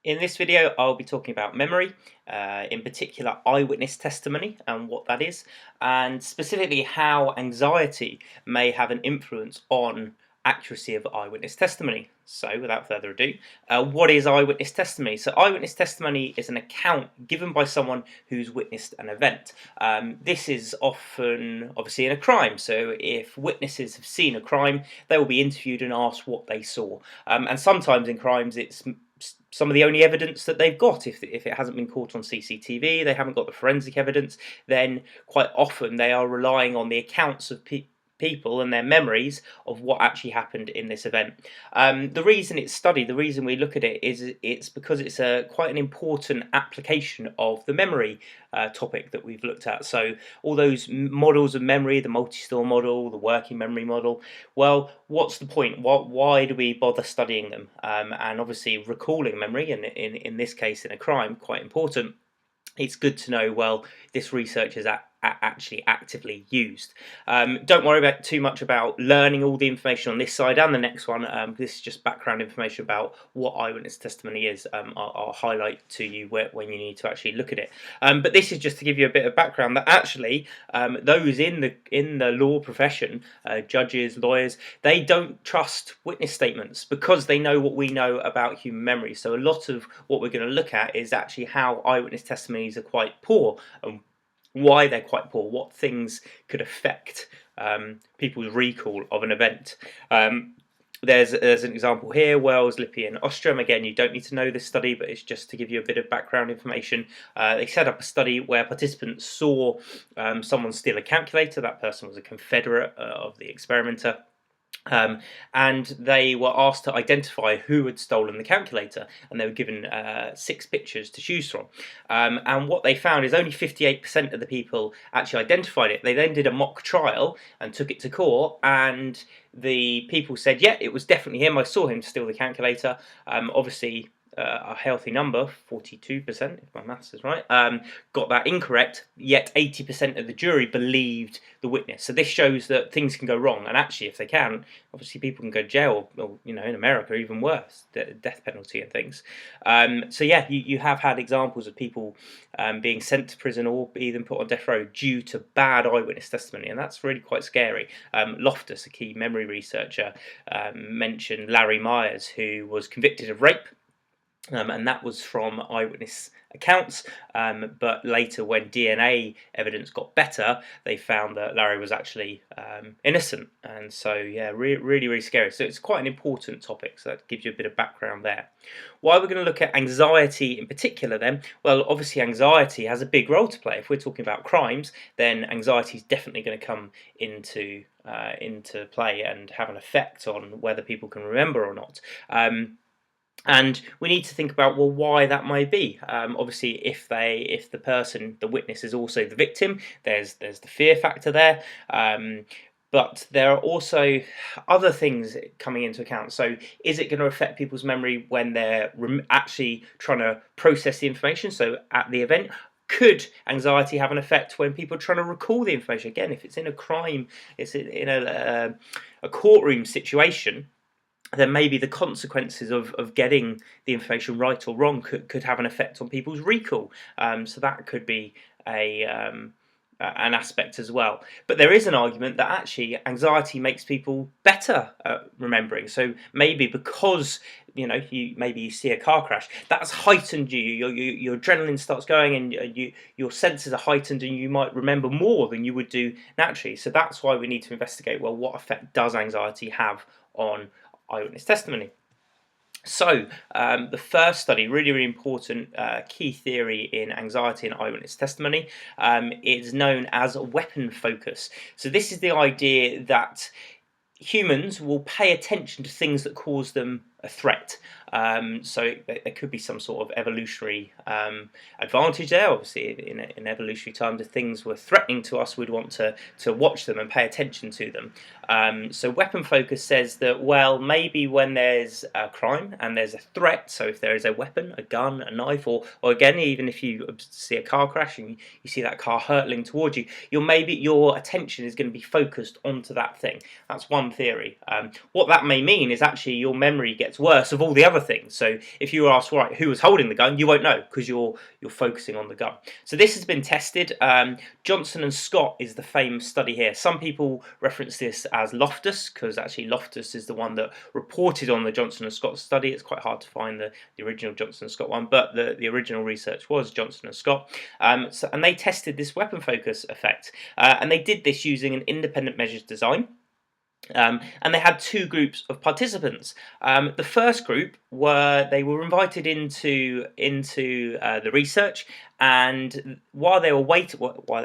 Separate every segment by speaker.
Speaker 1: In this video, I'll be talking about memory, in particular eyewitness testimony and what that is, and specifically how anxiety may have an influence on accuracy of eyewitness testimony. So, without further ado, what is eyewitness testimony? So, eyewitness testimony is an account given by someone who's witnessed an event. This is often, obviously, in a crime. So, if witnesses have seen a crime, they will be interviewed and asked what they saw. And sometimes in crimes, it's some of the only evidence that they've got. If it hasn't been caught on CCTV, they haven't got the forensic evidence, then quite often they are relying on the accounts of people and their memories of what actually happened in this event. The reason it's studied, the reason we look at it, is it's because it's quite an important application of the memory topic that we've looked at. So all those models of memory, the multi-store model, the working memory model, well, what's the point? Why do we bother studying them? And obviously recalling memory, and in this case in a crime, quite important. It's good to know, well, this research is actually actively used. Don't worry too much about learning all the information on this side and the next one. This is just background information about what eyewitness testimony is. I'll highlight to you when you need to actually look at it. But this is just to give you a bit of background that actually those in the law profession, judges, lawyers, they don't trust witness statements because they know what we know about human memory. So a lot of what we're going to look at is actually how eyewitness testimonies are quite poor, and why they're quite poor, what things could affect people's recall of an event. There's an example here, Wales, Lippe and Ostrom. Again, you don't need to know this study, but it's just to give you a bit of background information. They set up a study where participants saw someone steal a calculator. That person was a confederate of the experimenter. And they were asked to identify who had stolen the calculator, and they were given 6 pictures to choose from. And what they found is only 58% of the people actually identified it. They then did a mock trial and took it to court, and the people said, yeah, it was definitely him, I saw him steal the calculator. Obviously a healthy number, 42%, if my maths is right, got that incorrect, yet 80% of the jury believed the witness. So this shows that things can go wrong, and actually if they can, obviously people can go to jail, or in America even worse, the death penalty and things. So yeah, you have had examples of people being sent to prison or even put on death row due to bad eyewitness testimony, and that's really quite scary. Loftus, a key memory researcher, mentioned Larry Myers, who was convicted of rape. And that was from eyewitness accounts, but later when DNA evidence got better, they found that Larry was actually innocent, and so yeah, really scary. So it's quite an important topic, so that gives you a bit of background there. Why we're going to look at anxiety in particular then? Well, obviously anxiety has a big role to play. If we're talking about crimes, then anxiety is definitely going to come into play and have an effect on whether people can remember or not. And we need to think about, well, why that might be. Obviously, if the person, the witness, is also the victim, there's the fear factor there. But there are also other things coming into account. So is it going to affect people's memory when they're actually trying to process the information? So at the event, could anxiety have an effect when people are trying to recall the information? Again, if it's in a crime, it's in a courtroom situation, then maybe the consequences of getting the information right or wrong could have an effect on people's recall. So that could be an aspect as well. But there is an argument that actually anxiety makes people better at remembering. So maybe because you see a car crash, that's heightened your adrenaline starts going, and your senses are heightened, and you might remember more than you would do naturally. So that's why we need to investigate, well, what effect does anxiety have on eyewitness testimony? So the first study, really important key theory in anxiety and eyewitness testimony, is known as weapon focus. So this is the idea that humans will pay attention to things that cause them a threat. So there could be some sort of evolutionary advantage there. Obviously, in evolutionary terms, if things were threatening to us, we'd want to watch them and pay attention to them. So weapon focus says that, well, maybe when there's a crime and there's a threat, so if there is a weapon, a gun, a knife, or again, even if you see a car crash and you see that car hurtling towards you, your attention is going to be focused onto that thing. That's one theory. What that may mean is actually your memory gets gets worse of all the other things. So if you ask, right, who was holding the gun, you won't know because you're focusing on the gun. So this has been tested. Johnson and Scott is the famous study here. Some people reference this as Loftus because actually Loftus is the one that reported on the Johnson and Scott study. It's quite hard to find the original Johnson and Scott one, but the original research was Johnson and Scott. And they tested this weapon focus effect, and they did this using an independent measures design. And they had two groups of participants. The first group were invited into the research, and while they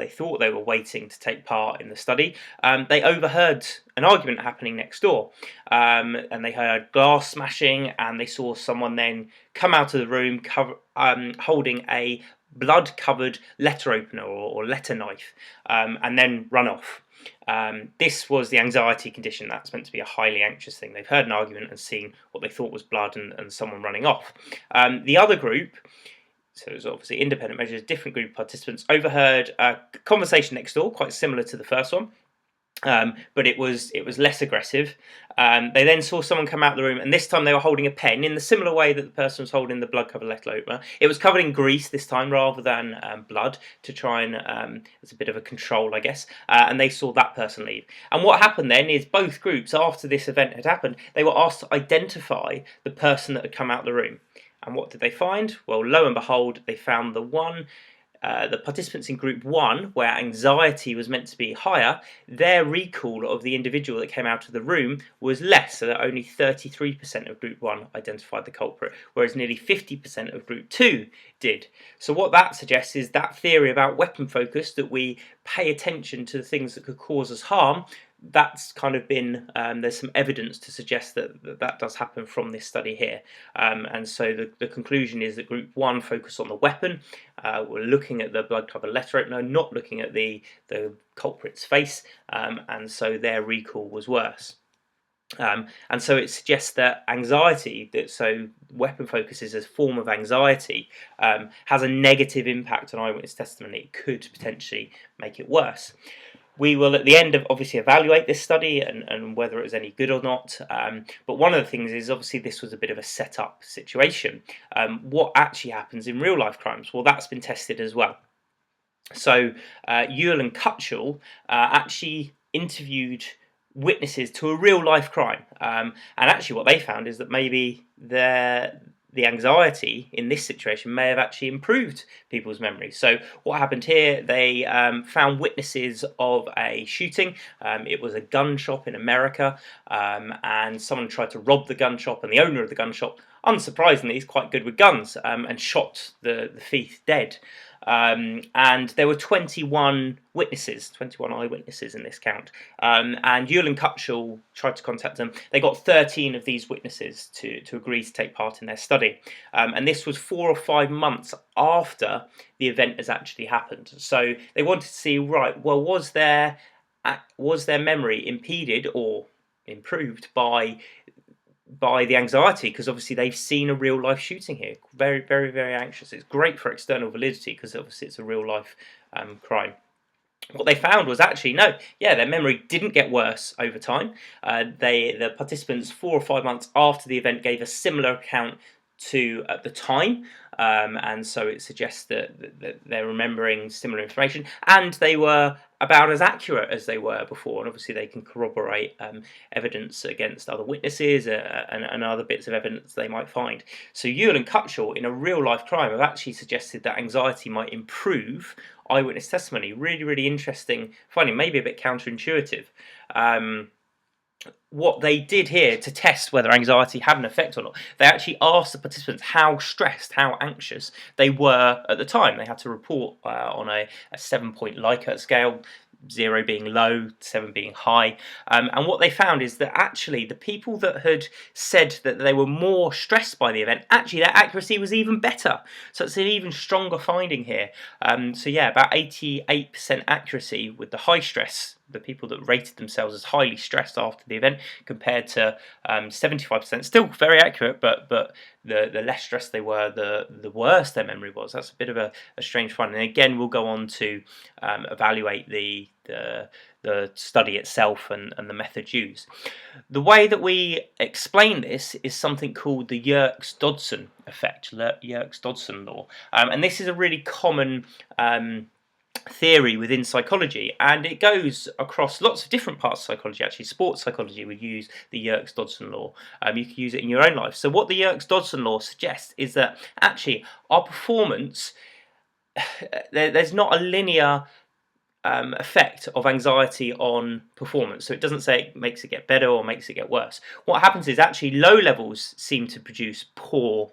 Speaker 1: thought they were waiting to take part in the study, they overheard an argument happening next door, and they heard glass smashing, and they saw someone then come out of the room holding a blood-covered letter opener or letter knife, and then run off. This was the anxiety condition. That's meant to be a highly anxious thing. They've heard an argument and seen what they thought was blood and someone running off. The other group, so it was obviously independent measures, different group of participants, overheard a conversation next door, quite similar to the first one. But it was less aggressive. They then saw someone come out of the room, and this time they were holding a pen in the similar way that the person was holding the blood-covered letter opener. It was covered in grease this time rather than blood, to try and it's a bit of a control, I guess. And they saw that person leave. And what happened then is both groups, after this event had happened, they were asked to identify the person that had come out of the room. And what did they find? Well, lo and behold, they found the participants in group 1, where anxiety was meant to be higher, their recall of the individual that came out of the room was less, so that only 33% of group 1 identified the culprit, whereas nearly 50% of group 2 did. So what that suggests is that theory about weapon focus, that we pay attention to the things that could cause us harm, that's kind of been, there's some evidence to suggest that does happen from this study here. And so the conclusion is that group 1 focused on the weapon, we're looking at the blood-covered letter opener, not looking at the culprit's face, and so their recall was worse. And so it suggests that anxiety, so weapon focus is a form of anxiety, has a negative impact on eyewitness testimony. It could potentially make it worse. We will at the end obviously evaluate this study and whether it was any good or not. But one of the things is obviously this was a bit of a set-up situation. What actually happens in real-life crimes? Well, that's been tested as well. So Ewell and Cutshall actually interviewed witnesses to a real-life crime. And actually what they found is that maybe the anxiety in this situation may have actually improved people's memory. So what happened here, they found witnesses of a shooting. It was a gun shop in America, and someone tried to rob the gun shop, and the owner of the gun shop, unsurprisingly, is quite good with guns, and shot the thief dead. And there were 21 eyewitnesses in this count. And Ewell and Cutshall tried to contact them. They got 13 of these witnesses to agree to take part in their study. And this was 4 or 5 months after the event has actually happened. So they wanted to see, right, well, was their memory impeded or improved by the anxiety, because obviously they've seen a real life shooting here. Very, very, very anxious. It's great for external validity because obviously it's a real life crime. What they found was actually, their memory didn't get worse over time. The participants 4 or 5 months after the event gave a similar account to at the time, and so it suggests that they're remembering similar information, and they were about as accurate as they were before. And obviously they can corroborate evidence against other witnesses and other bits of evidence they might find. So Ewell and Cutshall in a real life crime have actually suggested that anxiety might improve eyewitness testimony. Really, really interesting finding, maybe a bit counterintuitive. What they did here to test whether anxiety had an effect or not, they actually asked the participants how stressed, how anxious they were at the time. They had to report on a 7-point Likert scale, 0 being low, 7 being high. And what they found is that actually the people that had said that they were more stressed by the event, actually their accuracy was even better. So it's an even stronger finding here. About 88% accuracy with the high stress the people that rated themselves as highly stressed after the event, compared to 75%, still very accurate, but the less stressed they were, the worse their memory was. That's a bit of a strange finding. And again, we'll go on to evaluate the study itself and the method used. The way that we explain this is something called the Yerkes-Dodson effect, Yerkes-Dodson law, and this is a really common theory within psychology, and it goes across lots of different parts of psychology. Actually, sports psychology would use the Yerkes-Dodson law. You can use it in your own life. So what the Yerkes-Dodson law suggests is that actually our performance, there's not a linear effect of anxiety on performance. So it doesn't say it makes it get better or makes it get worse. What happens is actually low levels seem to produce poor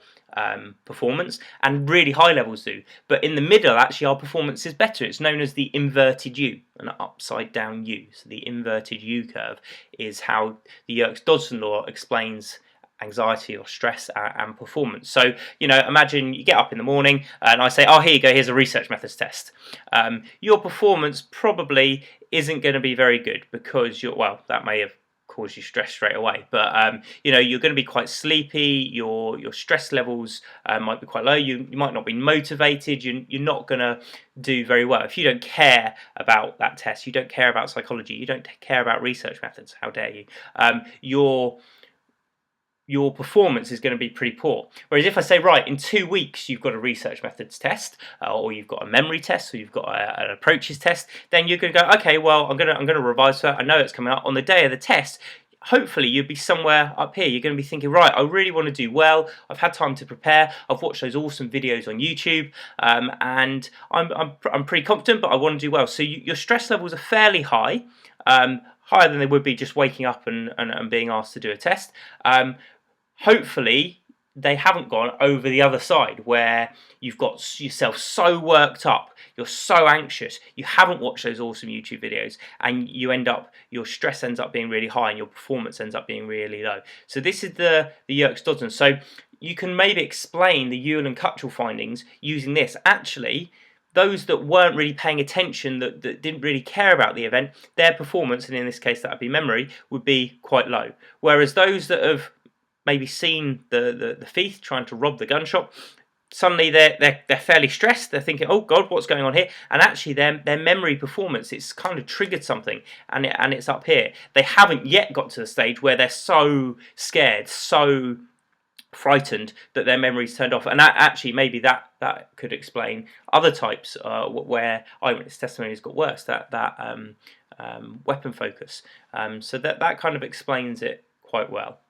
Speaker 1: performance, and really high levels do. But in the middle, actually, our performance is better. It's known as the inverted U, an upside down U. So the inverted U curve is how the Yerkes-Dodson law explains anxiety or stress and performance. So, imagine you get up in the morning and I say, oh, here you go, here's a research methods test. Your performance probably isn't going to be very good, because that may have caused you stress straight away, but you're going to be quite sleepy, your stress levels might be quite low, you might not be motivated, you're not going to do very well. If you don't care about that test, you don't care about psychology, you don't care about research methods, how dare you, your performance is going to be pretty poor. Whereas if I say, right, in 2 weeks you've got a research methods test, or you've got a memory test, or you've got an approaches test, then you're going to go, okay, well, I'm going to revise that. I know it's coming up on the day of the test. Hopefully you'll be somewhere up here. You're going to be thinking, right, I really want to do well. I've had time to prepare. I've watched those awesome videos on YouTube, and I'm pretty confident, but I want to do well. So your stress levels are fairly high, higher than they would be just waking up and being asked to do a test. Hopefully they haven't gone over the other side, where you've got yourself so worked up, you're so anxious, you haven't watched those awesome YouTube videos, and your stress ends up being really high and your performance ends up being really low. So this is the Yerkes-Dodson. So you can maybe explain the Ewell and Cutchell findings using this. Actually, those that weren't really paying attention, that didn't really care about the event, their performance, and in this case that would be memory, would be quite low. Whereas those that have maybe seen the thief trying to rob the gun shop, suddenly they're fairly stressed. They're thinking, oh God, what's going on here? And actually their memory performance, it's kind of triggered something, and it's up here. They haven't yet got to the stage where they're so scared, so frightened, that their memory's turned off. And actually maybe that could explain other types where eyewitness testimony has got worse, that weapon focus. So that kind of explains it quite well.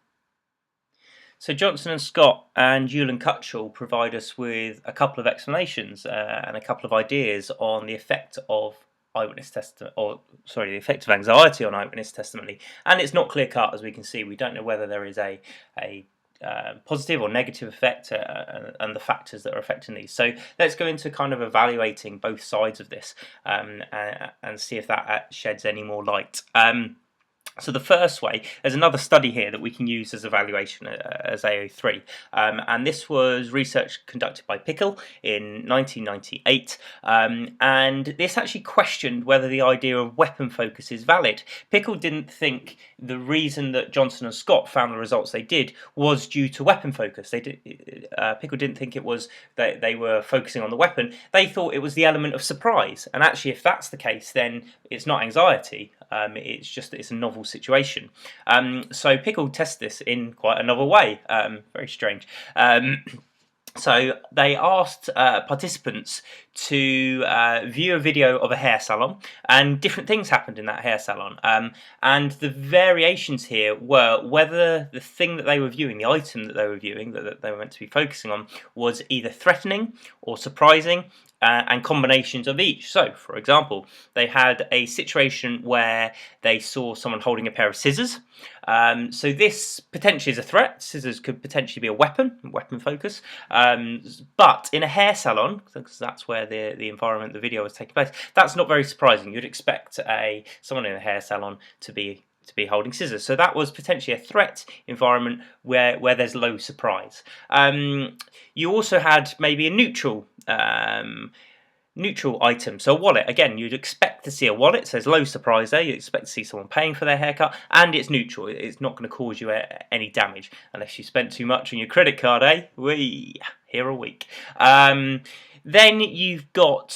Speaker 1: So Johnson and Scott and Ewell and Cutchell provide us with a couple of explanations and a couple of ideas on the effect of the effect of anxiety on eyewitness testimony. And it's not clear cut, as we can see. We don't know whether there is a positive or negative effect and the factors that are affecting these. So let's go into kind of evaluating both sides of this and see if that sheds any more light. So the first way, there's another study here that we can use as evaluation as AO3, and this was research conducted by Pickle in 1998, and this actually questioned whether the idea of weapon focus is valid. Pickle didn't think the reason that Johnson and Scott found the results they did was due to weapon focus. Pickle didn't think it was that they were focusing on the weapon. They thought it was the element of surprise, and actually if that's the case, then it's not anxiety. It's just that it's a novel situation. So Pickle tests this in quite a novel way. Very strange. So they asked participants to view a video of a hair salon, and different things happened in that hair salon. And the variations here were whether the thing that they were viewing, the item that they were viewing, that they were meant to be focusing on, was either threatening or surprising, and combinations of each. So, for example, they had a situation where they saw someone holding a pair of scissors. So this potentially is a threat. Scissors could potentially be a weapon focus. But in a hair salon, because that's where the environment, the video was taking place, that's not very surprising. You'd expect someone in a hair salon to be holding scissors. So that was potentially a threat environment where there's low surprise. You also had maybe a neutral Neutral item, so a wallet. Again, you'd expect to see a wallet, so there's low surprise there. You'd expect to see someone paying for their haircut, and it's neutral. It's not going to cause you any damage unless you spent too much on your credit card, eh? Here a week. Then you've got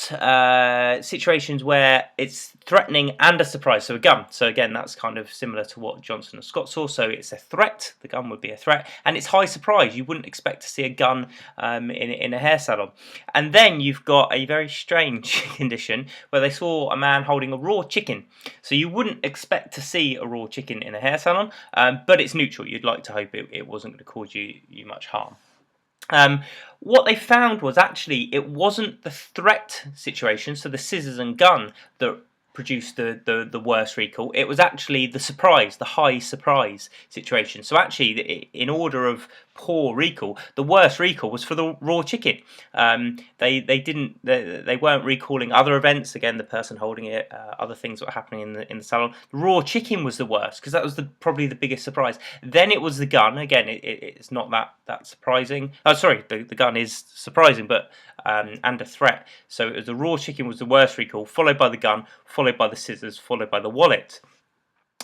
Speaker 1: situations where it's threatening and a surprise, so a gun. So again, that's kind of similar to what Johnson and Scott saw. So it's a threat, the gun would be a threat, and it's high surprise. You wouldn't expect to see a gun in a hair salon. And then you've got a very strange condition where they saw a man holding a raw chicken. So you wouldn't expect to see a raw chicken in a hair salon, but it's neutral. You'd like to hope it wasn't going to cause you much harm. What they found was actually it wasn't the threat situation, so the scissors and gun, that produced the worst recall. It was actually the surprise, the high surprise situation. So actually, in order of poor recall, the worst recall was for the raw chicken. They weren't recalling other events. Again, the person holding it, other things that were happening in the salon. The raw chicken was the worst because that was probably the biggest surprise. Then it was the gun. Again, it's not that surprising. Oh, sorry, the gun is surprising, but and a threat. So it was the raw chicken was the worst recall, followed by the gun, followed by the scissors, followed by the wallet.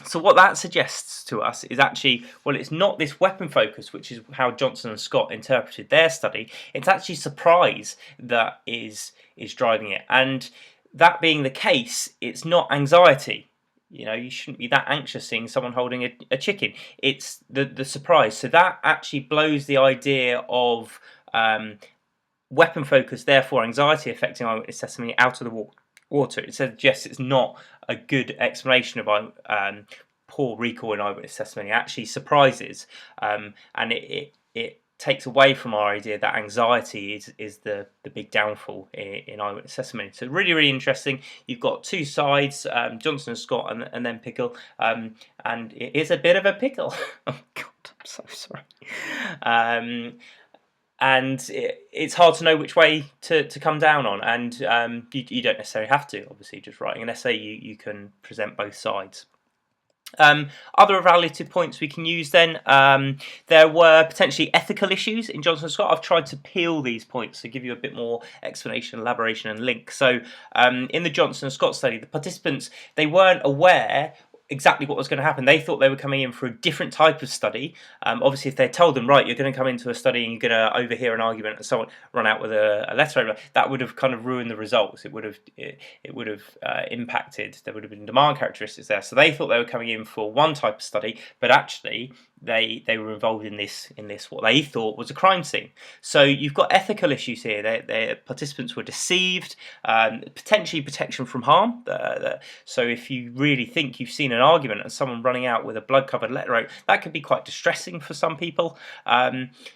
Speaker 1: So what that suggests to us is actually, well, it's not this weapon focus, which is how Johnson and Scott interpreted their study. It's actually surprise that is driving it. And that being the case, it's not anxiety. You know, you shouldn't be that anxious seeing someone holding a chicken. It's the surprise. So that actually blows the idea of weapon focus, therefore anxiety affecting eyewitness testimony, out of the water. It suggests it's not a good explanation of poor recall in eyewitness testimony. It actually surprises, and it takes away from our idea that anxiety is the big downfall in eyewitness testimony. So really interesting. You've got two sides, Johnson and Scott, and then Pickle, and it is a bit of a pickle. Oh God, I'm so sorry. And it's hard to know which way to come down on, and you don't necessarily have to. Obviously, just writing an essay, you can present both sides. Other evaluative points we can use then, there were potentially ethical issues in Johnson and Scott. I've tried to peel these points to give you a bit more explanation, elaboration and link. So in the Johnson and Scott study, the participants, they weren't aware exactly what was going to happen. They thought they were coming in for a different type of study. Obviously, if they told them, right, you're going to come into a study and you're going to overhear an argument and someone run out with a letter over, that would have kind of ruined the results. It would have impacted. There would have been demand characteristics there. So they thought they were coming in for one type of study, but actually they were involved in this what they thought was a crime scene. So you've got ethical issues here. Their participants were deceived, potentially protection from harm. So if you really think you've seen an argument and someone running out with a blood-covered letter out, that could be quite distressing for some people.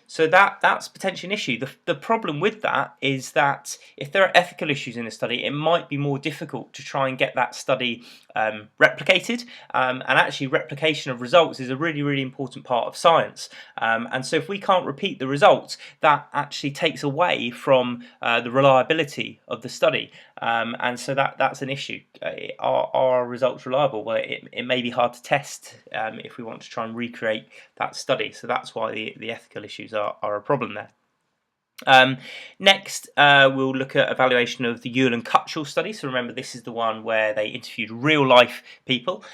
Speaker 1: So that's potentially an issue. The problem with that is that if there are ethical issues in the study, it might be more difficult to try and get that study replicated. And actually, replication of results is a really important part of science. And so if we can't repeat the results, that actually takes away from the reliability of the study. And so that's an issue. Are our results reliable? Well, it may be hard to test if we want to try and recreate that study. So that's why the ethical issues are a problem there. Next, we'll look at evaluation of the Ewell and Cutshall study. So remember, this is the one where they interviewed real-life people.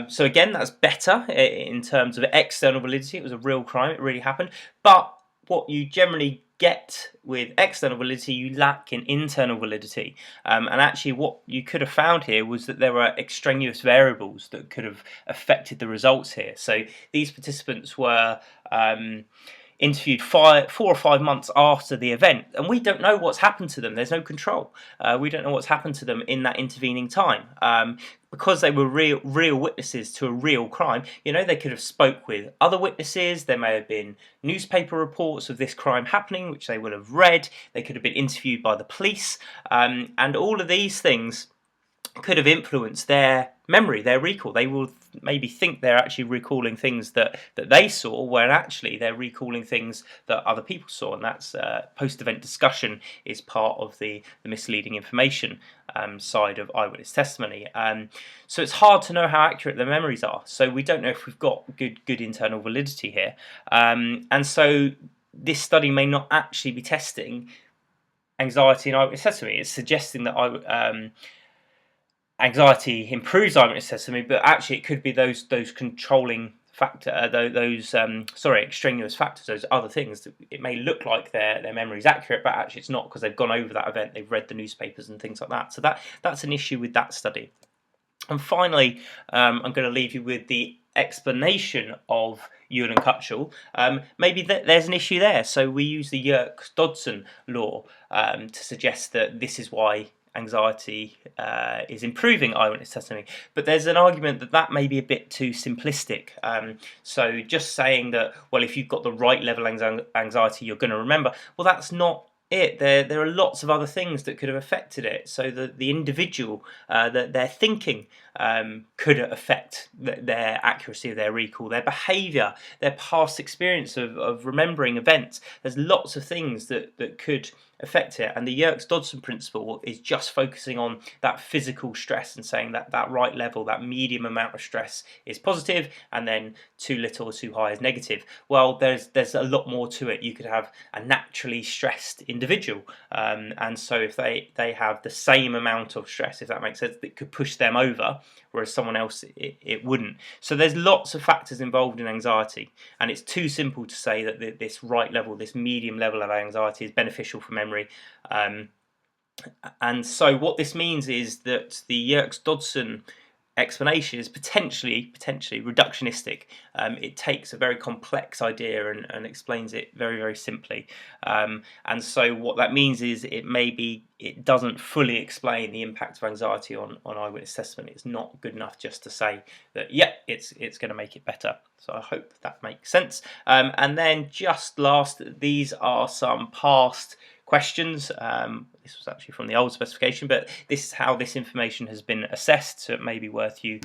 Speaker 1: So again, that's better in terms of external validity. It was a real crime. It really happened. But what you generally get with external validity, you lack in internal validity. And actually what you could have found here was that there were extraneous variables that could have affected the results here. So these participants were interviewed 4 or 5 months after the event, and we don't know what's happened to them. There's no control. We don't know what's happened to them in that intervening time. Because they were real witnesses to a real crime, you know, they could have spoke with other witnesses. There may have been newspaper reports of this crime happening, which they would have read. They could have been interviewed by the police, and all of these things could have influenced their memory, their recall. They will maybe think they're actually recalling things that they saw, when actually they're recalling things that other people saw, and that's post-event discussion is part of the misleading information side of eyewitness testimony. So it's hard to know how accurate their memories are. So we don't know if we've got good internal validity here, and so this study may not actually be testing anxiety in eyewitness testimony. It's suggesting that anxiety improves eyewitness testimony, but actually it could be those controlling factor, extraneous factors, those other things. That it may look like their memory is accurate, but actually it's not, because they've gone over that event, they've read the newspapers and things like that. So that's an issue with that study. And finally, I'm going to leave you with the explanation of Ewell and Cutshall. Maybe there's an issue there. So we use the Yerkes-Dodson law to suggest that this is why anxiety is improving eyewitness testimony. But there's an argument that may be a bit too simplistic. So just saying that, well, if you've got the right level of anxiety, you're going to remember. Well, that's not it. There are lots of other things that could have affected it. So the individual, their thinking could affect their accuracy of their recall, their behaviour, their past experience of remembering events. There's lots of things that could affect it, and the Yerkes-Dodson principle is just focusing on that physical stress and saying that right level, that medium amount of stress is positive, and then too little or too high is negative. Well, there's a lot more to it. You could have a naturally stressed individual, and so if they have the same amount of stress, if that makes sense, it could push them over, whereas someone else it wouldn't. So there's lots of factors involved in anxiety, and it's too simple to say that this right level, this medium level of anxiety is beneficial for memory. And so what this means is that the Yerkes-Dodson explanation is potentially reductionistic. It takes a very complex idea and explains it very, very simply. And so what that means is it doesn't fully explain the impact of anxiety on eyewitness testimony. It's not good enough just to say that, yeah, it's going to make it better. So I hope that makes sense. And then just last, these are some past questions. This was actually from the old specification, but this is how this information has been assessed, so it may be worth you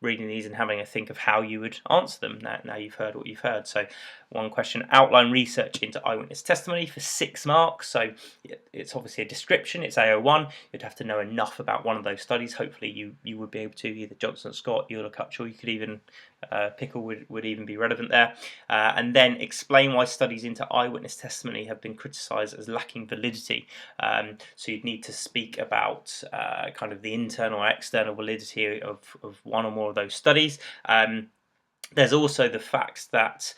Speaker 1: reading these and having a think of how you would answer them now you've heard what you've heard. So one question: outline research into eyewitness testimony for 6 marks. So it's obviously a description, it's AO1. You'd have to know enough about one of those studies. Hopefully you would be able to, either Johnson, Scott, Ewell or Cutshall. You could even Pickle would even be relevant there. And then explain why studies into eyewitness testimony have been criticised as lacking validity. So you'd need to speak about kind of the internal or external validity of one or more of those studies. There's also the fact that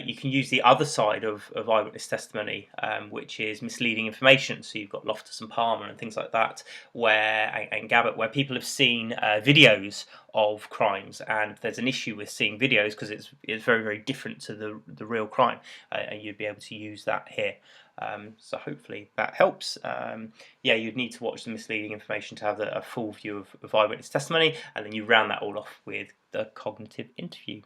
Speaker 1: you can use the other side of eyewitness testimony, which is misleading information. So you've got Loftus and Palmer and things like that, and Gabbett, where people have seen videos of crimes, and there's an issue with seeing videos because it's very, very different to the real crime, and you'd be able to use that here. So hopefully that helps. Yeah, you'd need to watch the misleading information to have a full view of eyewitness testimony, and then you round that all off with the cognitive interview.